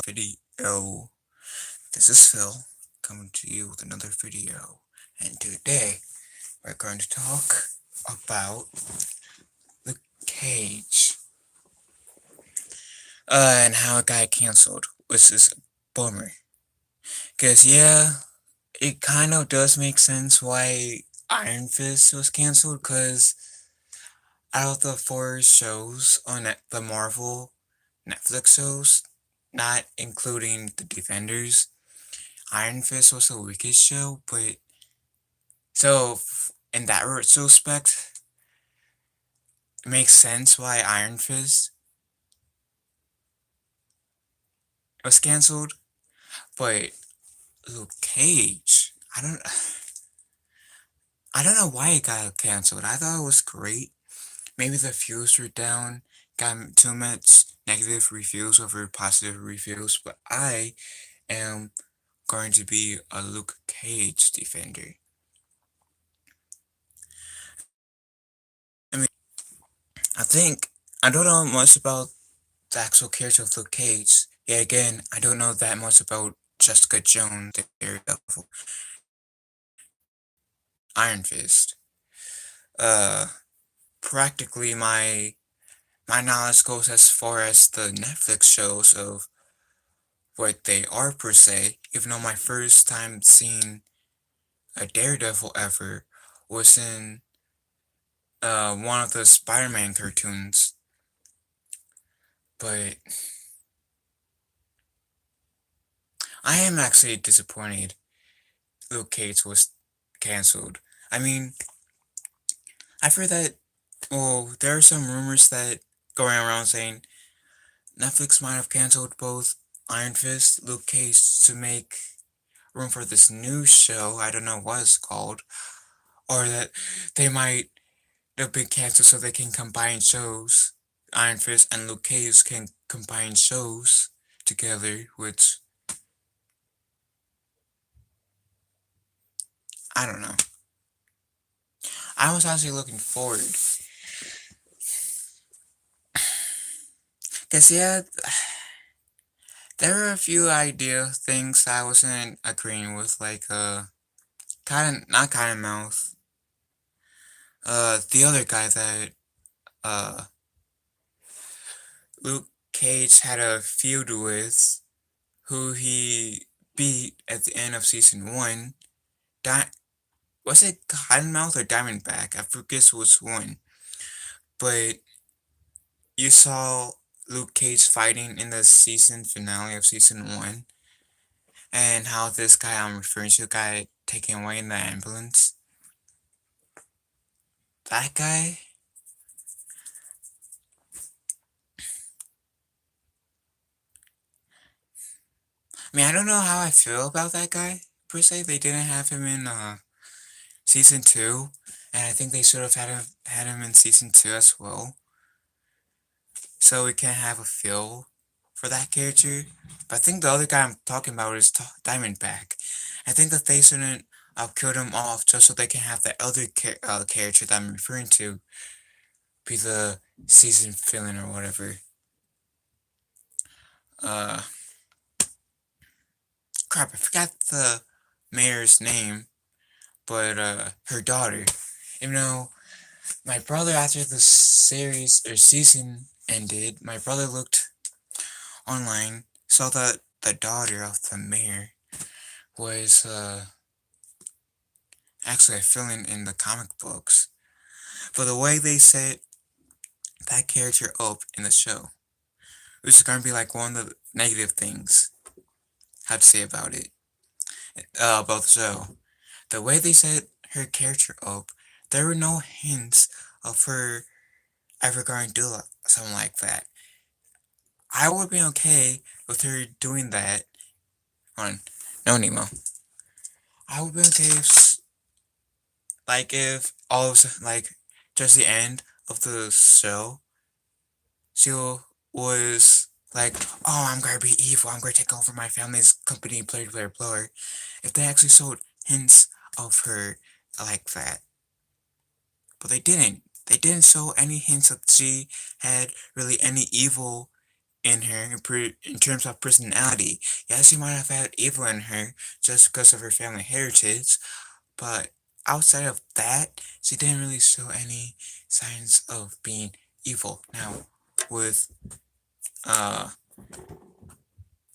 video. This is Phil coming to you with another video, and today we're going to talk about the cage and how it got canceled, which is a bummer. Cause yeah, it kind of does make sense why Iron Fist was canceled. Cause out of the four shows on the Marvel Netflix shows, not including the Defenders, Iron Fist was the weakest show, but in that retrospect, it makes sense why Iron Fist was cancelled, but Luke Cage, I don't know why it got cancelled. I thought it was great. Maybe the views were down, got too much negative reviews over positive reviews, but I am going to be a Luke Cage defender. I mean, I think I don't know much about the actual character of Luke Cage. Yeah, again, I don't know that much about Jessica Jones, Daredevil, Iron Fist. Uh, Practically my knowledge goes as far as the Netflix shows of what they are per se. Even though my first time seeing a Daredevil ever was in one of the Spider-Man cartoons, but I am actually disappointed Luke Cage was cancelled. I mean, I've heard that, well, there are some rumors that going around saying Netflix might have cancelled both Iron Fist, Luke Cage to make room for this new show, I don't know what it's called, or that they've been canceled so they can combine shows. Iron Fist and Luke Cage can combine shows together, which, I don't know. I was actually looking forward. Cause yeah, there were a few things I wasn't agreeing with, like, not Cottonmouth, the other guy that, uh, Luke Cage had a feud with, who he beat at the end of season 1. Was it Cottonmouth or Diamondback? I forget which one. But you saw Luke Cage fighting in the season finale of season 1, and how this guy I'm referring to got taken away in the ambulance. That guy? I mean, I don't know how I feel about that guy, per se. They didn't have him in, season 2, and I think they should have had him in season 2 as well, so we can have a feel for that character. But I think the other guy I'm talking about is Diamondback. I think that they shouldn't killed him off just so they can have the other character that I'm referring to be the season villain or whatever. Uh, Crap, I forgot the mayor's name, but her daughter. You know, my brother, after the series or season ended, my brother looked online, saw that the daughter of the mayor was actually a villain in the comic books. But the way they set that character up in the show, which is gonna be like one of the negative things I have to say about it, about the show. The way they set her character up, there were no hints of her ever going to do something like that. I would be okay with her doing that on No Nemo. I would be okay if all of like just the end of the show, she was like, "Oh, I'm gonna be evil. I'm gonna take over my family's company, blah blah blah." If they actually showed hints of her like that, but they didn't. They didn't show any hints that she had really any evil in her in terms of personality. Yes, she might have had evil in her just because of her family heritage, but outside of that, she didn't really show any signs of being evil. Now, with uh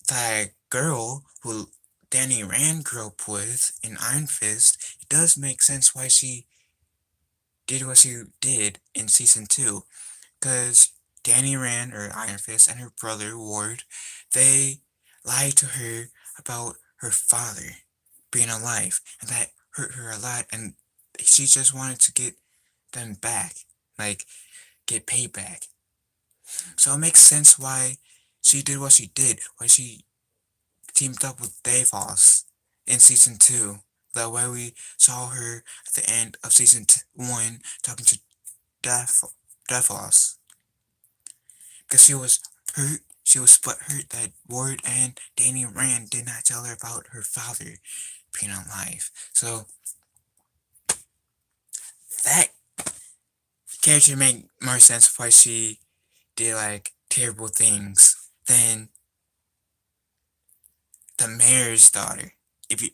that girl who Danny Rand grew up with in Iron Fist, it does make sense why she did what she did in season 2. Because Danny Rand, or Iron Fist, and her brother Ward, they lied to her about her father being alive, and that hurt her a lot, and she just wanted to get them back, like, get payback. So it makes sense why she did what she did, why she teamed up with Davos in season 2. That way we saw her at the end of season 1 talking to Davos. Because she was hurt, she was hurt that Ward and Danny Rand did not tell her about her father being alive. So that character made more sense why she did like terrible things than the mayor's daughter. If you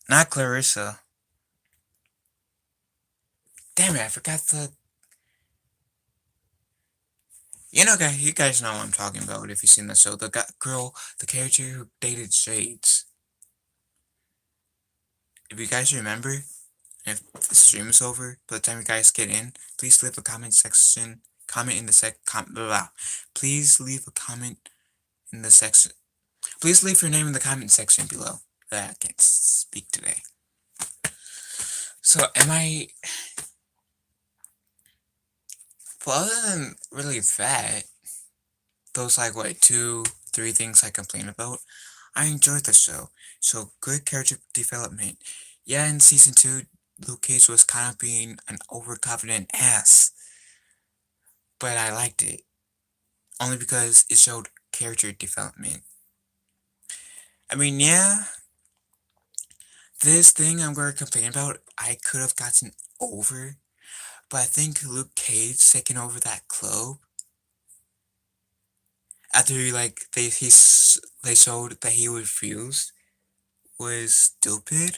not Clarissa. Damn it, I forgot the. Guys, you guys know what I'm talking about if you've seen the show. The girl, the character who dated Shades. If you guys remember, if the stream is over, by the time you guys get in, please leave a comment section. Comment in the blah, blah. Please leave a comment in the section. Please leave your name in the comment section below. I can't speak today. So, well, other than really that, those like what 2-3 things I complain about, I enjoyed the show. So good character development. Yeah, in season 2, Luke Cage was kind of being an overconfident ass, but I liked it only because it showed character development. I mean, yeah, this thing I'm going to complain about, I could have gotten over, but I think Luke Cage taking over that club after they showed that he refused was stupid.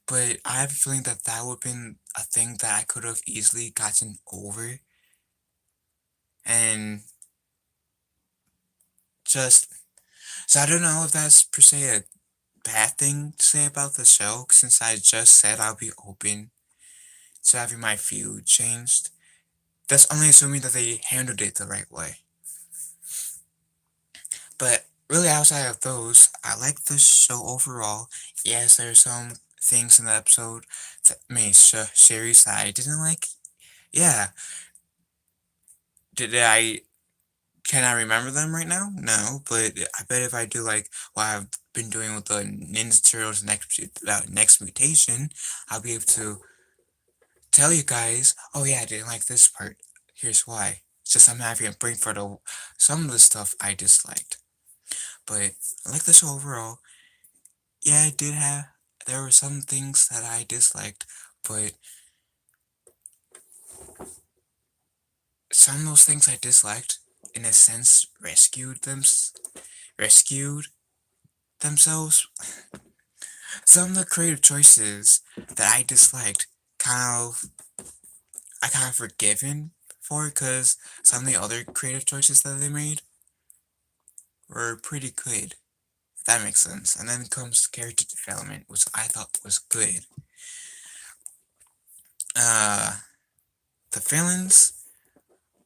But I have a feeling that that would have been a thing that I could have easily gotten over. And just, so I don't know if that's per se a bad thing to say about the show, since I just said I'll be open to having my view changed. That's only assuming that they handled it the right way. But really, outside of those, I like the show overall. Yes, there are some things in the episode that series that I didn't like. Yeah. Can I remember them right now? No, but I bet if I do like what I've been doing with the Ninja Turtles next mutation, I'll be able to tell you guys, oh yeah, I didn't like this part. Here's why. It's just I'm having a brain for some of the stuff I disliked. But I like the show overall. Yeah, there were some things that I disliked, but some of those things I disliked, in a sense, rescued themselves. Some of the creative choices that I disliked, I kind of forgiven for, because some of the other creative choices that they made were pretty good. If that makes sense. And then comes character development, which I thought was good. The villains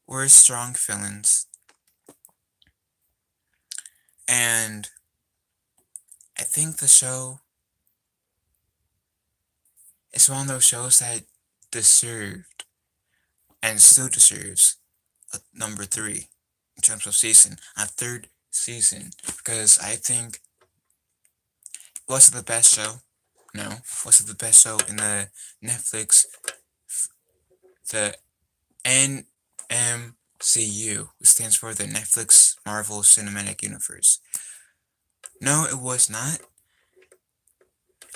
were strong villains. And I think the show is one of those shows that deserved, and still deserves, a number 3 in terms of season, a 3rd season, because I think, was it the best show? No. Was it the best show in the Netflix, the NMCU, which stands for the Netflix Marvel Cinematic Universe? No, it was not.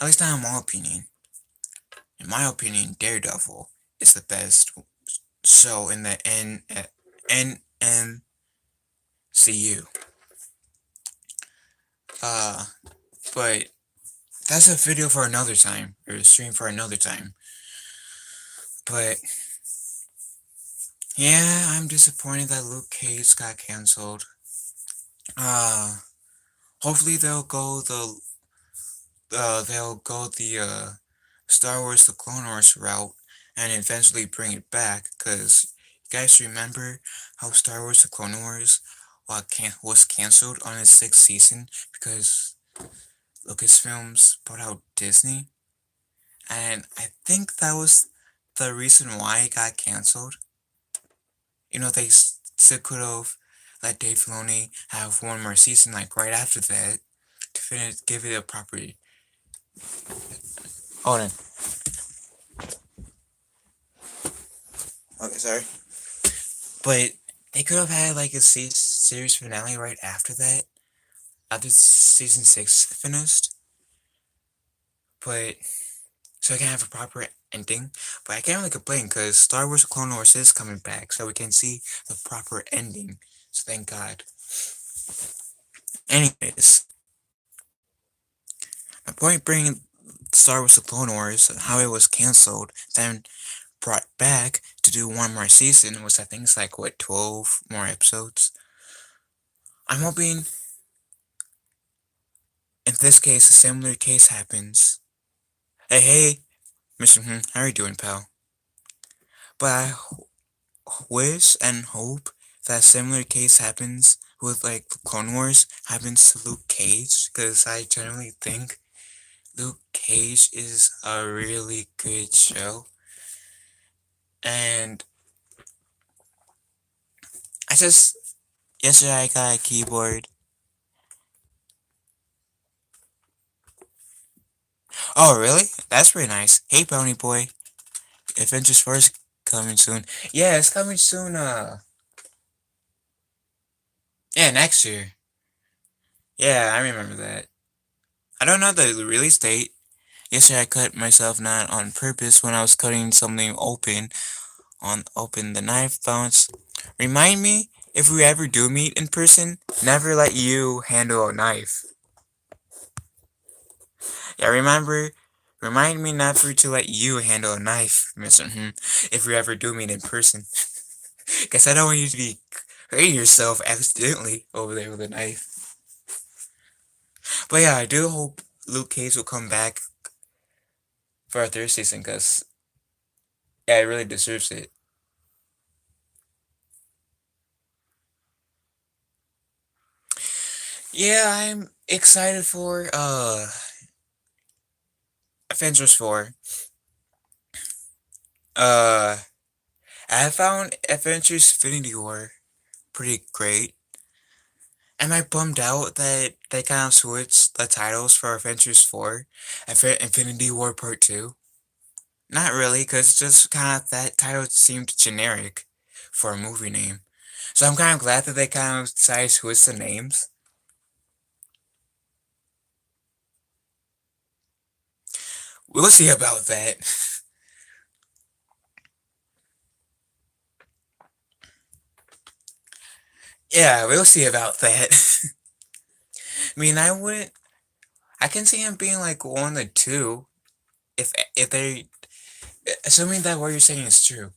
At least not in my opinion. In my opinion, Daredevil is the best show in the NMCU. Uh, but that's a video for another time, or a stream for another time. But yeah, I'm disappointed that Luke Cage got canceled. Uh, hopefully they'll go the Star Wars The Clone Wars route and eventually bring it back, because you guys remember how Star Wars The Clone Wars was canceled on its 6th season because Lucasfilms bought out Disney, and I think that was the reason why it got canceled. You know, they still could have let Dave Filoni have one more season, like right after that, to finish, give it a proper. Hold on. Okay, sorry. But they could have had like a series finale right after that, after season 6 finished. But so I can have a proper ending. But I can't really complain because Star Wars Clone Wars is coming back, so we can see the proper ending. So thank God. Anyways, my point bringing Star Wars The Clone Wars, how it was canceled, then brought back to do one more season, was I think it's like, what, 12 more episodes? I'm hoping, in this case, a similar case happens. Hey, Mr. How are you doing, pal? But I wish and hope that a similar case happens with, like, Clone Wars happens to Luke Cage, because I generally think Luke Cage is a really good show. And yesterday I got a keyboard. Oh, really? That's pretty nice. Hey, Pony Boy. Adventures 4 is coming soon. Yeah, it's coming soon, yeah, next year. Yeah, I remember that. I don't know the release date. Yesterday I cut myself not on purpose when I was cutting something open the knife bounce. Remind me, if we ever do meet in person, never let you handle a knife. Yeah, remind me never to let you handle a knife, Mr. If we ever do meet in person. Guess I don't want you to be hurting yourself accidentally over there with a knife. But yeah, I do hope Luke Cage will come back for a third season, because yeah, it really deserves it. Yeah, I'm excited for Avengers 4. I found Avengers Infinity War pretty great. Am I bummed out that they kind of switched the titles for Avengers 4 and for Infinity War Part 2? Not really, because just kind of that title seemed generic for a movie name. So I'm kind of glad that they kind of decided to switch the names. We'll see about that. Yeah, we'll see about that. I mean, I can see him being like 1 or 2 if they, assuming that what you're saying is true.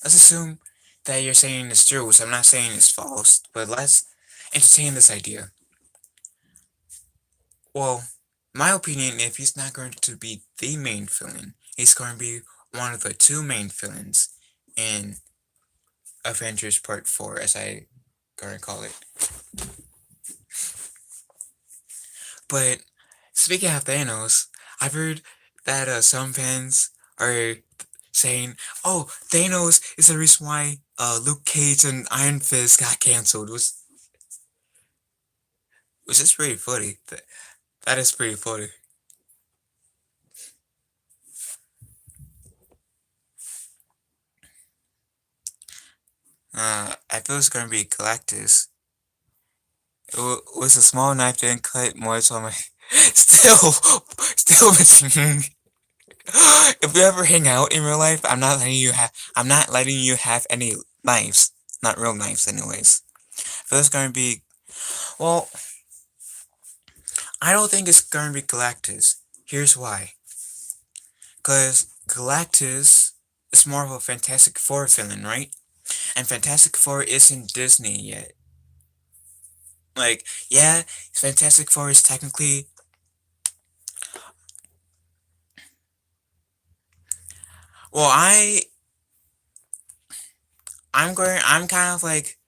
Let's assume that you're saying is true, which I'm not saying is false, but let's entertain this idea. Well, my opinion, if he's not going to be the main villain, he's going to be one of the 2 main villains in Avengers Part 4, as I going to call it. But speaking of Thanos, I've heard that some fans are saying, "Oh, Thanos is the reason why Luke Cage and Iron Fist got canceled," which is pretty funny. That is pretty funny. I feel it's gonna be Galactus. Was a small knife didn't cut much on my still missing. If we ever hang out in real life, I'm not letting you have any knives. Not real knives anyways. So it's gonna be, well, I don't think it's gonna be Galactus. Here's why. Cause Galactus is more of a Fantastic Four villain, right? And Fantastic Four isn't Disney yet. Like, yeah, Fantastic Four is technically, well, I'm kind of like,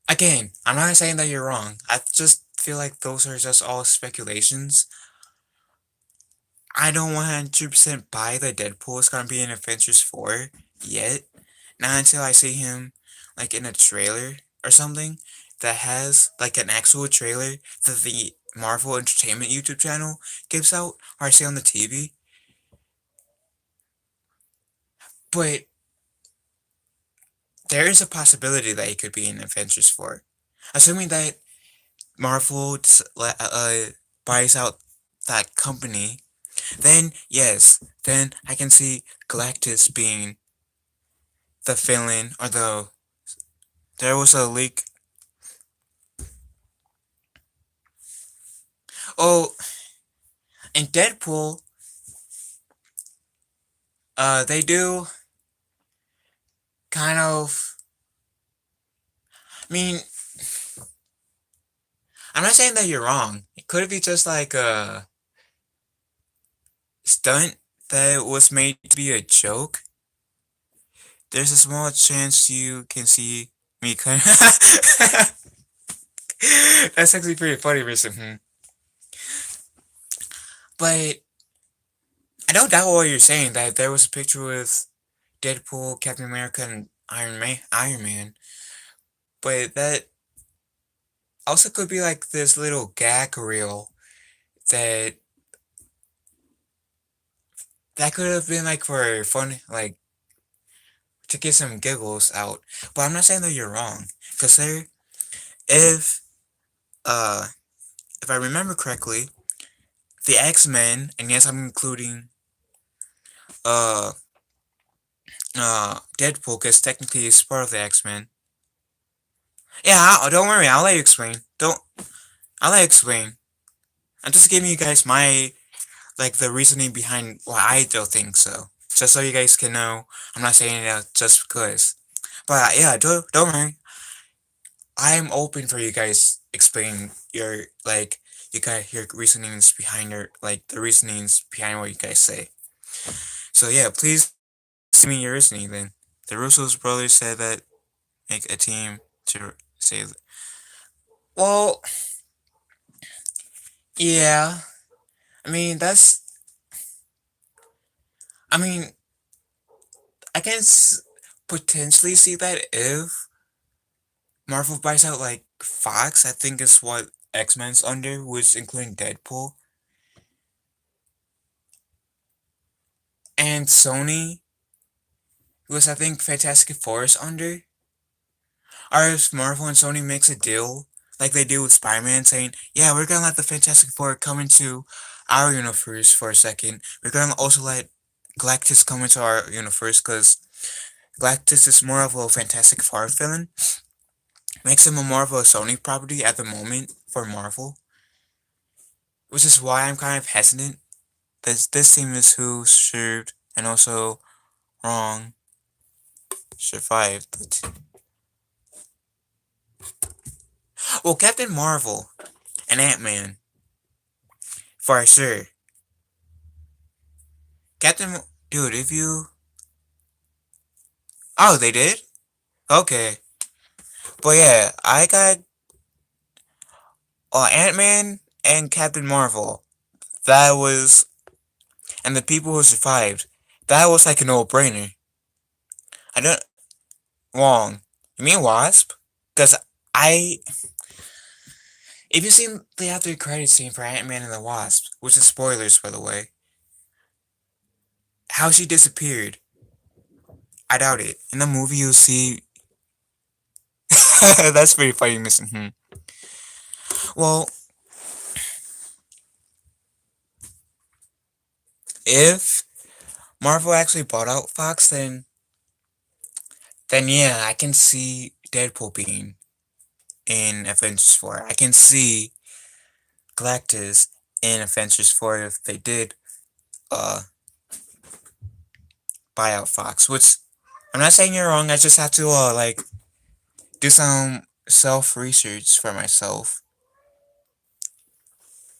again, I'm not saying that you're wrong. I just feel like those are just all speculations. I don't 100% buy that Deadpool is gonna be in Avengers 4 yet. Not until I see him, like, in a trailer or something that has, like, an actual trailer that the Marvel Entertainment YouTube channel gives out, or I see on the TV. But there is a possibility that it could be in Avengers 4. Assuming that Marvel buys out that company, then yes, then I can see Galactus being the villain, or there was a leak. Oh, in Deadpool, they do kind of. I mean, I'm not saying that you're wrong. It could be just like a stunt that was made to be a joke. There's a small chance you can see me kind of. That's actually pretty funny, Mr. But I don't doubt what you're saying, that there was a picture with Deadpool, Captain America, and Iron Man. But that also could be like this little gag reel that could have been like for fun, like to get some giggles out. But I'm not saying that you're wrong, because if uh, if I remember correctly, the X-Men, and yes, I'm including uh Deadpool, because technically he's part of the X-Men. Yeah, don't worry, I'll let you explain. I'll let you explain. I'm just giving you guys my, like, the reasoning behind why I don't think so. Just so you guys can know, I'm not saying it just because. But yeah, don't worry. I'm open for you guys explaining your, like, you got your reasonings behind the reasonings behind what you guys say. So yeah, please give me your reasoning then. The Russo's brothers said that make a team to save. Well, yeah. I mean, I mean, I can potentially see that if Marvel buys out, like, Fox, I think is what X-Men's under, which including Deadpool. And Sony, was I think Fantastic Four is under. Or if Marvel and Sony makes a deal, like they do with Spider-Man, saying, yeah, we're gonna let the Fantastic Four come into our universe for a second. We're gonna also let Galactus come into our universe, because Galactus is more of a Fantastic Four villain. Makes him a more of a Sony property at the moment for Marvel. Which is why I'm kind of hesitant. This team is who served and also wrong survived. Well, Captain Marvel and Ant-Man, for sure. Dude, if you... Oh, they did? Okay. But yeah, I got Ant-Man and Captain Marvel. That was... And the people who survived. That was like a no-brainer. I don't... Wrong. You mean Wasp? Because I... If you seen the after credit scene for Ant-Man and the Wasp, which is spoilers, by the way, how she disappeared, I doubt it. In the movie, you'll see... That's pretty funny, Mr. Well, if Marvel actually bought out Fox, then yeah, I can see Deadpool being in Avengers 4. I can see Galactus in Avengers 4 if they did uh buy out Fox. Which I'm not saying you're wrong. I just have to like do some self research for myself.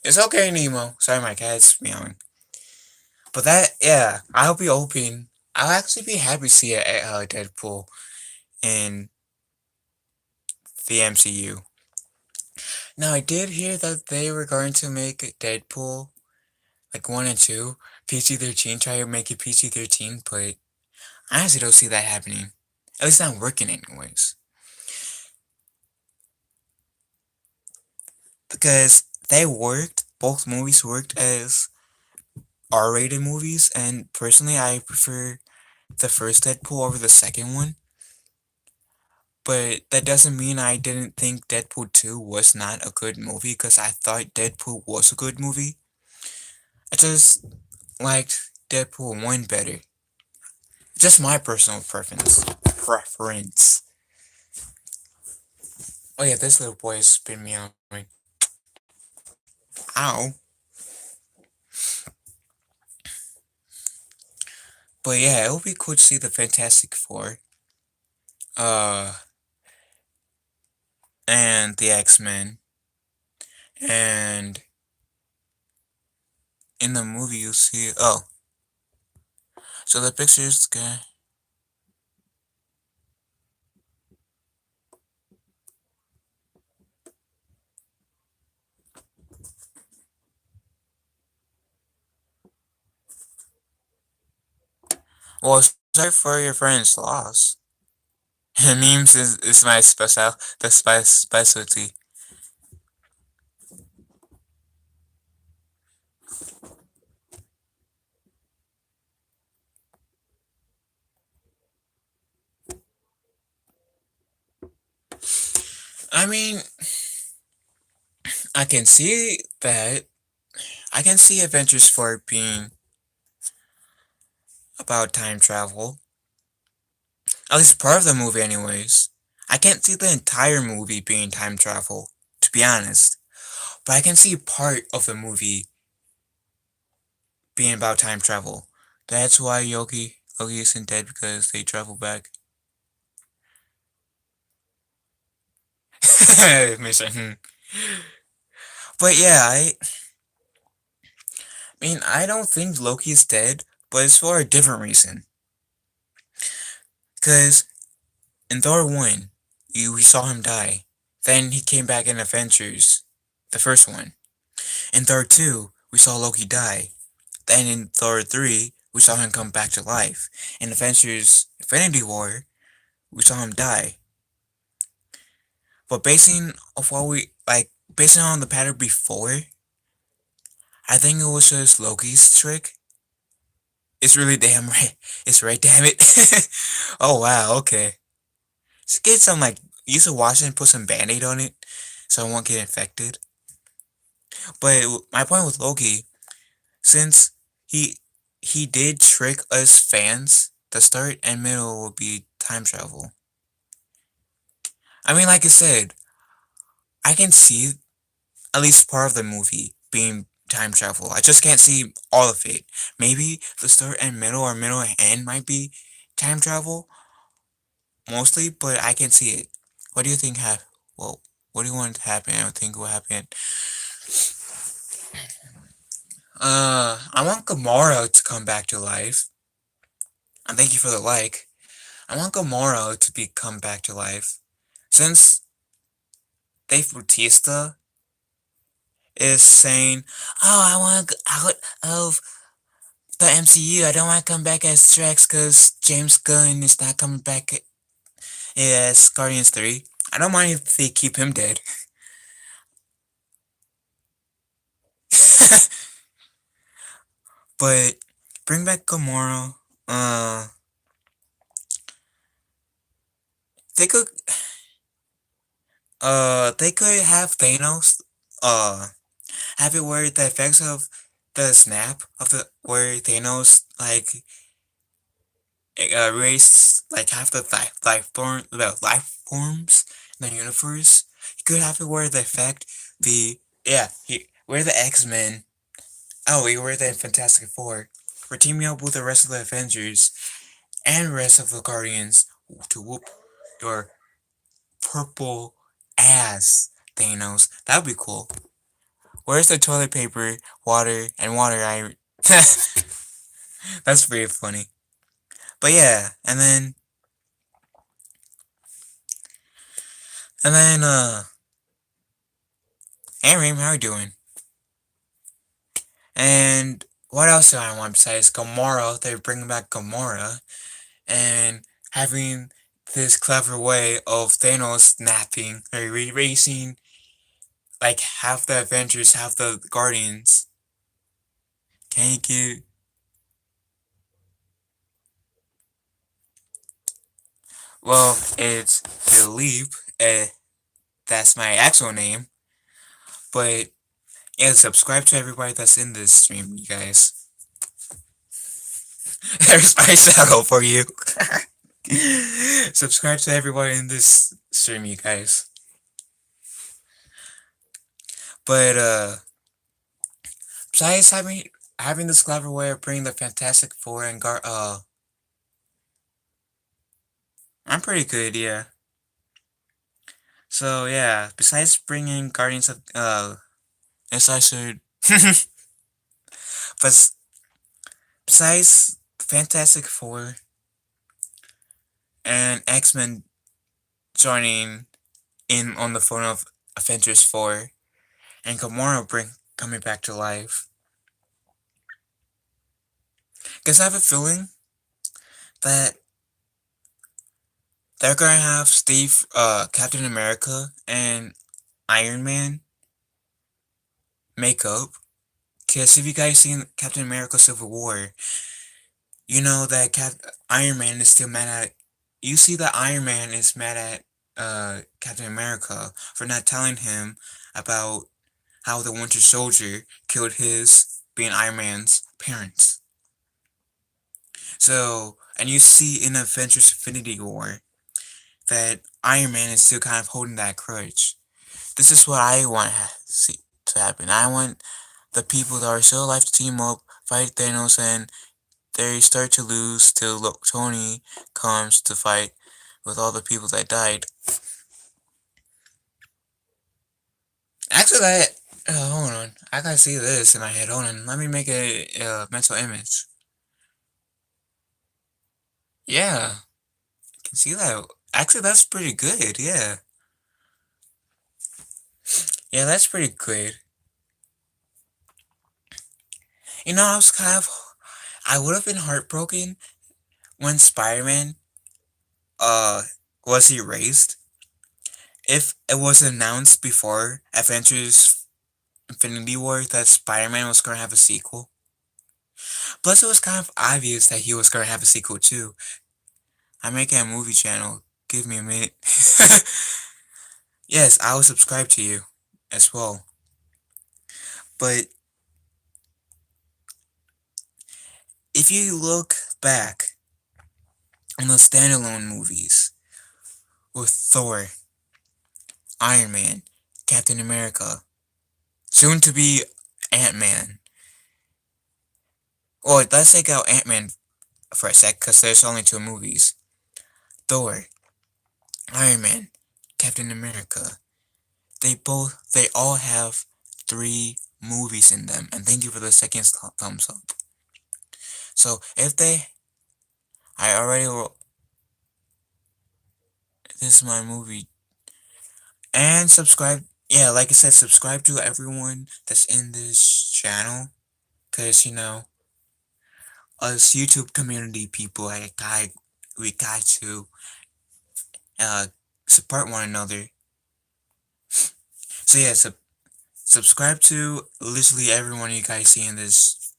It's okay, Nemo. Sorry, my cat's meowing. But that, yeah, I'll be open. I'll actually be happy to see a Deadpool in the MCU. Now, I did hear that they were going to make Deadpool like 1 and 2 PG-13, try to make it PG-13, but I honestly don't see that happening. At least not working anyways. Because both movies worked as R-rated movies, and personally I prefer the first Deadpool over the second one. But that doesn't mean I didn't think Deadpool 2 was not a good movie, because I thought Deadpool was a good movie. I just liked Deadpool 1 better. Just my personal preference. Oh yeah, this little boy has been meowing. Ow. But yeah, it would be cool to see the Fantastic Four. Uh, and the X-Men. And in the movie you see, oh, so the pictures, okay. Well, sorry for your friend's loss. Memes is my specialty. I mean, I can see that. I can see Avengers 4 being about time travel. At least part of the movie anyways. I can't see the entire movie being time travel, to be honest. But I can see part of the movie being about time travel. That's why Yogi isn't dead, because they travel back. Mission. But yeah, I mean, I don't think Loki is dead, but it's for a different reason. Because in Thor 1, we saw him die. Then he came back in Avengers, the first one. In Thor 2, we saw Loki die. Then in Thor 3, we saw him come back to life. In Avengers Infinity War, we saw him die. But basing on the pattern before, I think it was just Loki's trick. It's really damn right. It's right, damn it. Oh wow, okay. Just get some use a wash and put some band-aid on it so I won't get infected. But my point with Loki, since he he did trick us fans, the start and middle will be time travel. I mean, like I said, I can see at least part of the movie being time travel. I just can't see all of it. Maybe the start and middle, or middle and end, might be time travel mostly, but I can see it. What do you think well, what do you want to happen? I think will happen. I want Gamora to come back to life. And thank you for the like. I want Gamora to come back to life. Since Dave Bautista is saying, "Oh, I want to out of the MCU. I don't want to come back as Drax because James Gunn is not coming back as Guardians 3. I don't mind if they keep him dead." But bring back Gamora. They could they could have Thanos have it where the effects of the snap of the where Thanos like erased like half the life forms in the universe. He could have it where the effect the yeah he where the X-Men we were the Fantastic Four. We're teaming up with the rest of the Avengers and rest of the Guardians to whoop your purple ass, Thanos. That would be cool. Where's the toilet paper, water, and water? That's pretty funny. But yeah, and then, hey Reem, how you doing? And what else do I want besides Gamora? They're bringing back Gamora and having this clever way of Thanos snapping, or erasing like half the Avengers, half the Guardians. Can you get well? It's Philippe. That's my actual name. But yeah, subscribe to everybody that's in this stream, you guys. There's my shadow for you. Subscribe to everybody in this stream, you guys. But besides having this clever way of bringing the Fantastic Four and I'm pretty good, yeah. So yeah, besides bringing Guardians of yes I should but besides Fantastic Four and X-Men joining in on the phone of Avengers 4 and Gamora coming back to life. Guess I have a feeling that they're gonna have Captain America and Iron Man make up. Cause if you guys seen Captain America Civil War, you know that Iron Man is still mad at. You see that Iron Man is mad at Captain America for not telling him about how the Winter Soldier killed his being Iron Man's parents. So, and you see in Avengers Infinity War that Iron Man is still kind of holding that grudge. This is what I want see to happen. I want the people that are still alive to team up, fight Thanos, and they start to lose till Tony comes to fight with all the people that died. Actually, hold on. I gotta see this in my head. Hold on. Let me make a mental image. Yeah, I can see that. Actually, that's pretty good. Yeah. Yeah, that's pretty good. You know, I would have been heartbroken when Spider-Man, uh, was erased. If it was announced before Avengers Infinity War that Spider-Man was gonna have a sequel. Plus, it was kind of obvious that he was gonna have a sequel too. I'm making a movie channel. Give me a minute. Yes, I will subscribe to you as well. But if you look back on the standalone movies with Thor, Iron Man, Captain America, soon to be Ant-Man. Well, let's take out Ant-Man for a sec, because there's only 2 movies. Thor, Iron Man, Captain America. They all have 3 movies in them, and thank you for the second thumbs up. So, I already wrote, this is my movie, and subscribe, yeah, like I said, subscribe to everyone that's in this channel, because, you know, us YouTube community people, we got to, uh, support one another. So yeah, subscribe to literally everyone you guys see in this,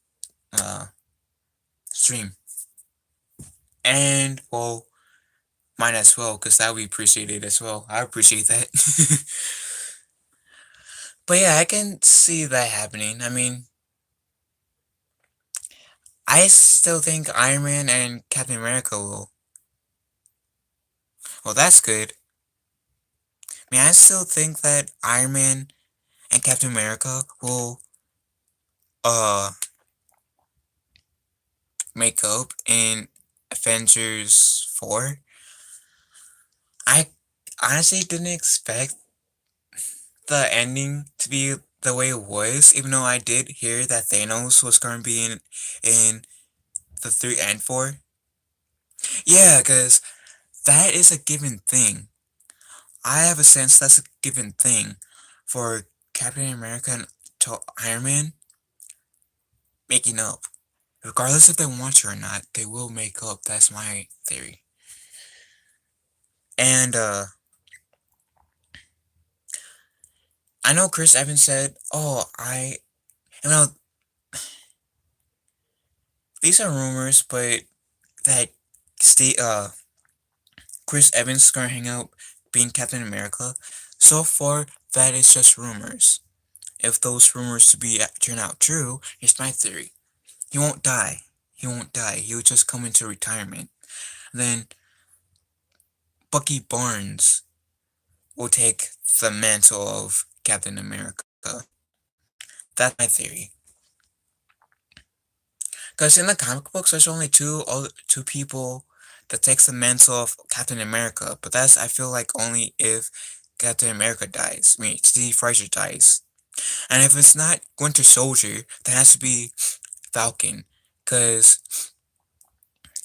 stream. And, well, mine as well, because that would be appreciated as well. I appreciate that. But yeah, I can see that happening. I mean, I still think Iron Man and Captain America will. Well, that's good. I mean, I still think that Iron Man and Captain America will uh make up in Avengers 4. I honestly didn't expect the ending to be the way it was, even though I did hear that Thanos was going to be in the 3 and 4. Yeah, because that is a given thing. I have a sense that's a given thing for Captain America and Iron Man making up. Regardless if they want to or not, they will make up. That's my theory. And I know Chris Evans said, "Oh, you know, these are rumors, but that Chris Evans is gonna hang out being Captain America. So far, that is just rumors. If those rumors to be turn out true, here's my theory: he won't die. He won't die. He'll just come into retirement. Then Bucky Barnes will take the mantle of Captain America. That's my theory. Because in the comic books, there's only two people that takes the mantle of Captain America. But that's, I feel like, only if Captain America dies. I mean, Steve Rogers dies. And if it's not Winter Soldier, that has to be Falcon. Because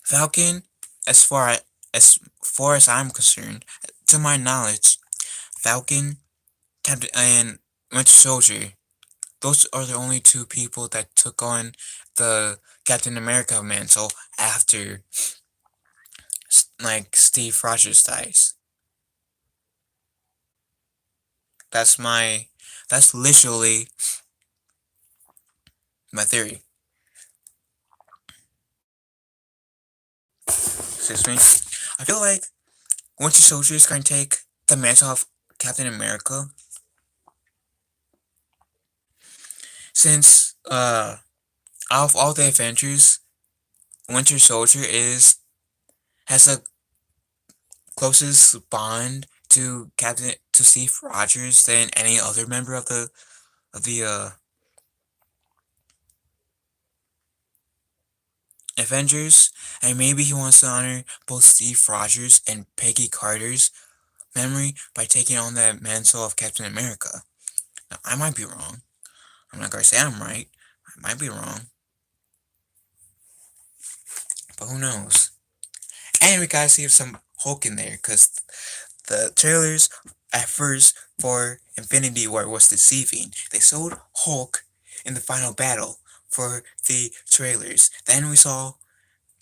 Falcon, as far as I'm concerned, to my knowledge, Falcon, Captain, and Winter Soldier, those are the only two people that took on the Captain America mantle after, like, Steve Rogers dies. That's my, that's literally my theory. Excuse me. I feel like Winter Soldier is going to take the mantle of Captain America since, out of all the Avengers, Winter Soldier has a closest bond to Steve Rogers than any other member of the Avengers, and maybe he wants to honor both Steve Rogers and Peggy Carter's memory by taking on the mantle of Captain America. Now, I might be wrong. I'm not gonna say I'm right. I might be wrong, but who knows? And we gotta see some Hulk in there, because the trailers at first for Infinity War was deceiving. They showed Hulk in the final battle for the trailers. Then we saw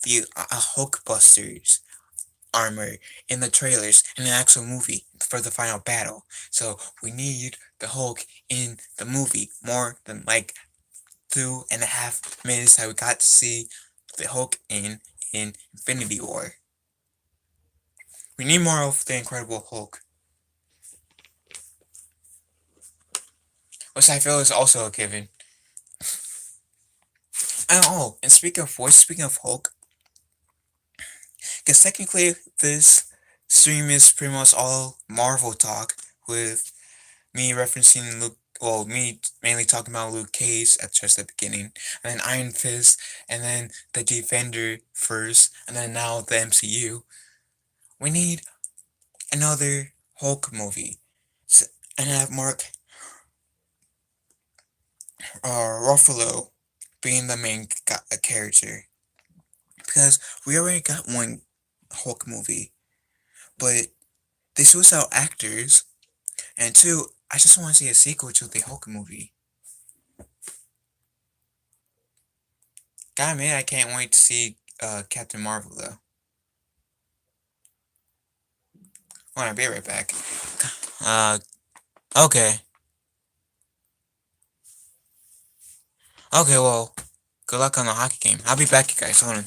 the Hulkbusters armor in the trailers in the actual movie for the final battle. So we need the Hulk in the movie more than like 2.5 minutes that we got to see the Hulk in Infinity War. We need more of the Incredible Hulk, which I feel is also a given. And speaking of Hulk, because technically this stream is pretty much all Marvel talk, with me referencing Luke, well, me mainly talking about Luke Cage at just the beginning, and then Iron Fist, and then the Defender first, and then now the MCU. We need another Hulk movie, and have Mark Ruffalo being the main character, because we already got one Hulk movie, but they switched out actors, and two, I just want to see a sequel to the Hulk movie. God, man, I can't wait to see Captain Marvel though. I'll be right back. Uh, okay. Okay, well, good luck on the hockey game. I'll be back, you guys. Hold on.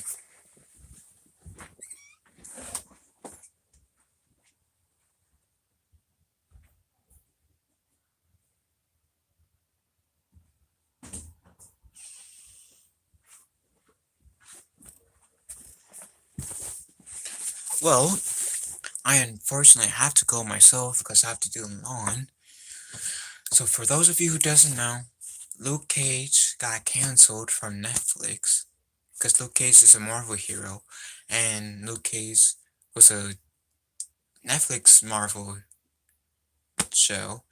Well, I unfortunately have to go myself because I have to do lawn. So for those of you who doesn't know, Luke Cage got canceled from Netflix because Luke Cage is a Marvel hero, and Luke Cage was a Netflix Marvel show,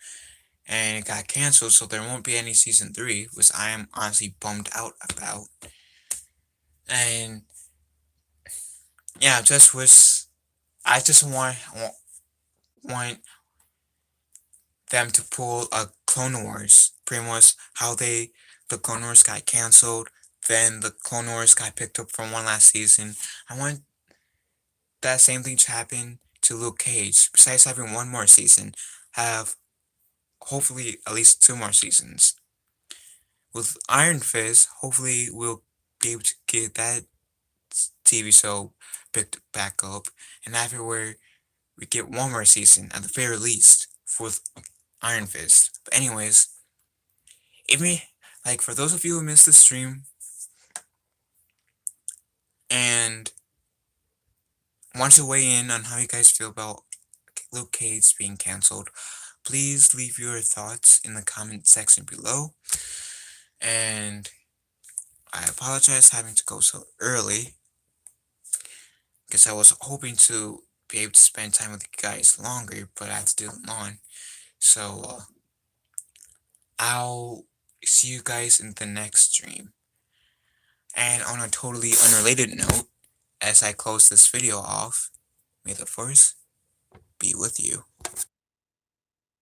and it got canceled, so there won't be any season 3, which I am honestly bummed out about. And yeah, I just want them to pull a Clone Wars, pretty much how the Clone Wars got canceled, then the Clone Wars got picked up from one last season. I want that same thing to happen to Luke Cage. Besides having one more season, have hopefully at least 2 more seasons. With Iron Fist, hopefully we'll be able to get that TV show picked back up, and after where we get one more season at the very least for Iron Fist. But anyways, if me like for those of you who missed the stream and want to weigh in on how you guys feel about Luke Cage being cancelled, please leave your thoughts in the comment section below. And I apologize having to go so early because I was hoping to be able to spend time with you guys longer, but I had to do them on. So I'll see you guys in the next stream. And on a totally unrelated note, as I close this video off, may the force be with you.